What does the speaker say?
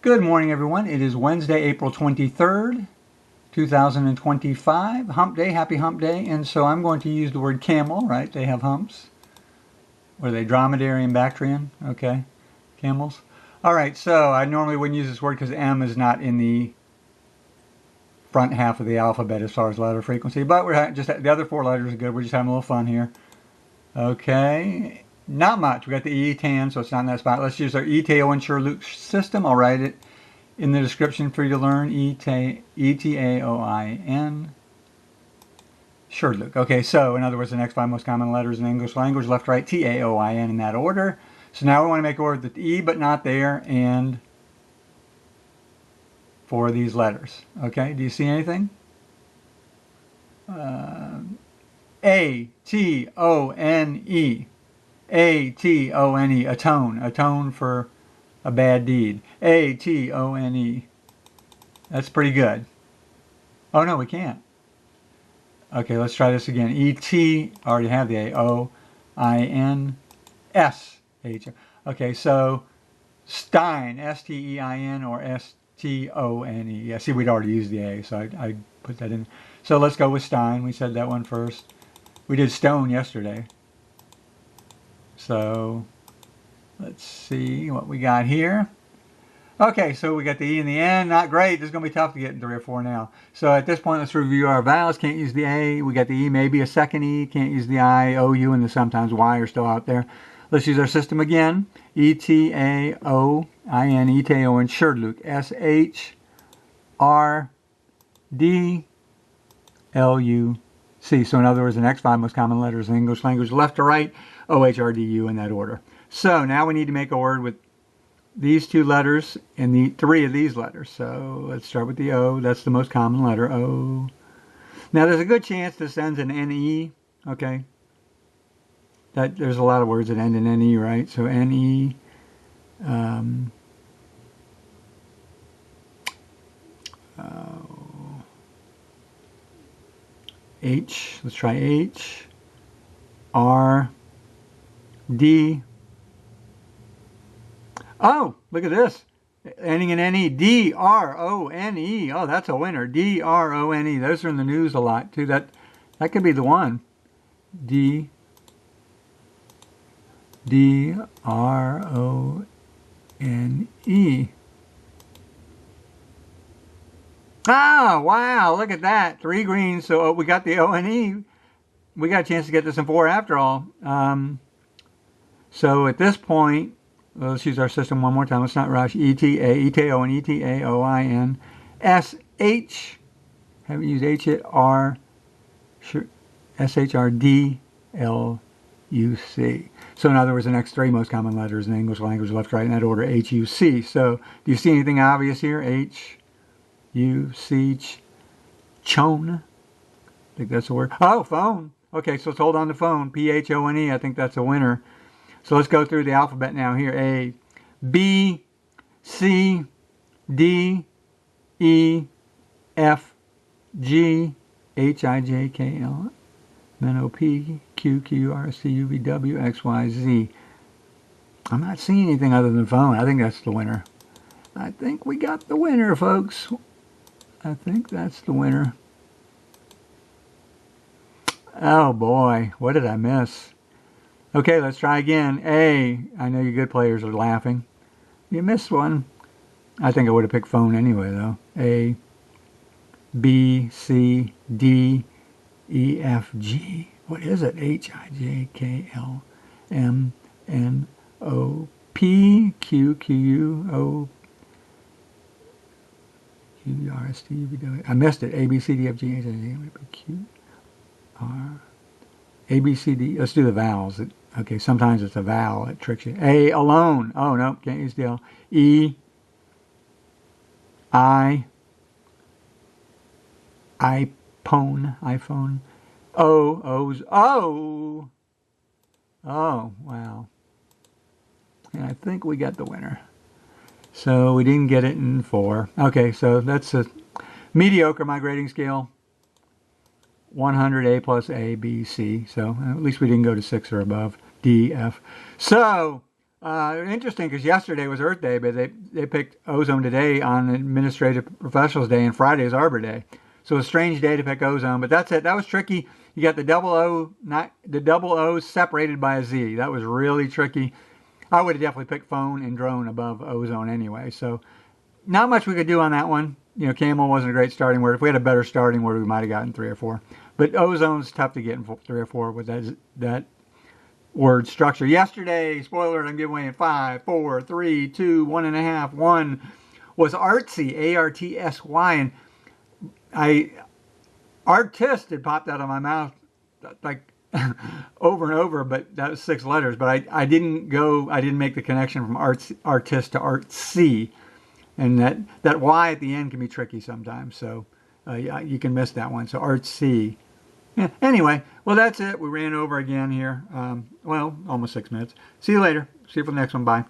Good morning, everyone. It is Wednesday, April 23rd, 2025. Hump day, happy hump day. And so I'm going to use the word camel, right? They have humps. Or are they dromedary and Bactrian? Okay, camels. All right, so I normally wouldn't use this word because M is not in the front half of the alphabet as far as letter frequency. But we're just the other four letters are good. We're just having a little fun here. Okay. Not much. We got the ETAOIN, so it's not in that spot. Let's use our ETAOIN SHRDLUC system. I'll write it in the description for you to learn. ETAOIN SHRDLUC. Okay, so in other words, the next five most common letters in English language, left, right, TAOIN in that order. So now we want to make a word with E but not there and for these letters. Okay, do you see anything? A-T-O-N-E. A-T-O-N-E, atone for a bad deed. A-T-O-N-E. That's pretty good. Oh no, we can't. Okay, let's try this again. E-T, already have the A. O-I-N-S-H. Okay, so Stein, S-T-E-I-N or S-T-O-N-E. Yeah, see, we'd already used the A, so I put that in. So let's go with Stein. We said that one first. We did stone yesterday. So let's see what we got here. Okay, so we got the E in the end. Not great. This is going to be tough to get in 3 or 4 now. So at this point, let's review our vowels. Can't use the A. We got the E, maybe a second E. Can't use the I, O, U, and the sometimes Y are still out there. Let's use our system again. ETAOIN, ETAOIN, SHRDLUC, SHRDLUC. So in other words, the next 5 most common letters in English language, left to right, OHRDU in that order. So now we need to make a word with these 2 letters and the 3 of these letters. So let's start with the O. That's the most common letter, O. Now there's a good chance this ends in NE, okay? There's a lot of words that end in NE, right? So NE, H, let's try H, R, D. Oh, look at this. Ending in N-E. D-R-O-N-E. Oh, that's a winner. D-R-O-N-E. Those are in the news a lot, too. That could be the one. D-R-O-N-E. Ah, wow. Look at that. 3 greens. So we got the O-N-E. We got a chance to get this in 4 after all. So at this point, let's use our system one more time. Let's not rush. ETAOIN, ETAOIN, SH. Haven't used H yet. R. SHRDLUC. So in other words, the next 3 most common letters in the English language, left, right, in that order, H-U-C. So do you see anything obvious here? H-U-C. Chone. I think that's a word. Oh, phone. Okay, so let's hold on to phone. P-H-O-N-E. I think that's a winner. So let's go through the alphabet now here. A, B, C, D, E, F, G, H, I, J, K, L, then O, P, Q, Q, R, S, T, U, V, W, X, Y, Z. I'm not seeing anything other than phone. I think that's the winner. I think we got the winner, folks. I think that's the winner. Oh boy, what did I miss? Okay, let's try again. A, I know you good players are laughing. You missed one. I think I would have picked phone anyway, though. A, B, C, D, E, F, G. What is it? H, I, J, K, L, M, N, O, P, Q, Q, U, O, Q, R, S, T, U, V, W. I missed it. A, B, C, D, F, G, H, I, J, Q, R, A, B, C, D. Let's do the vowels. Okay, sometimes it's a vowel. It tricks you. A, alone. Oh, no, can't use the L. E, I, iPhone. O, O's. Oh! Oh, wow. And I think we got the winner. So we didn't get it in 4. Okay, so that's a mediocre migrating scale. 100, A plus A, B, C. So at least we didn't go to 6 or above. D, F. So Interesting, because yesterday was Earth Day, but they picked ozone today on Administrative Professionals Day, and Friday is Arbor Day. So a strange day to pick ozone, but that's it. That was tricky. You got the double O, not the double O separated by a Z. That was really tricky. I would have definitely picked phone and drone above ozone anyway. So not much we could do on that one. You know, camel wasn't a great starting word. If we had a better starting word, we might have gotten 3 or 4. But ozone's tough to get in 3 or 4 with that word structure. Yesterday, spoiler alert, I'm giving away in 5, 4, 3, 2, 1.5. 1 was artsy, A-R-T-S-Y, and artist had popped out of my mouth like over and over, but that was 6 letters. But I didn't make the connection from artist to artsy, and that Y at the end can be tricky sometimes. So you can miss that one. So artsy. Yeah, anyway, well, that's it. We ran over again here. Well, almost 6 minutes. See you later. See you for the next one. Bye.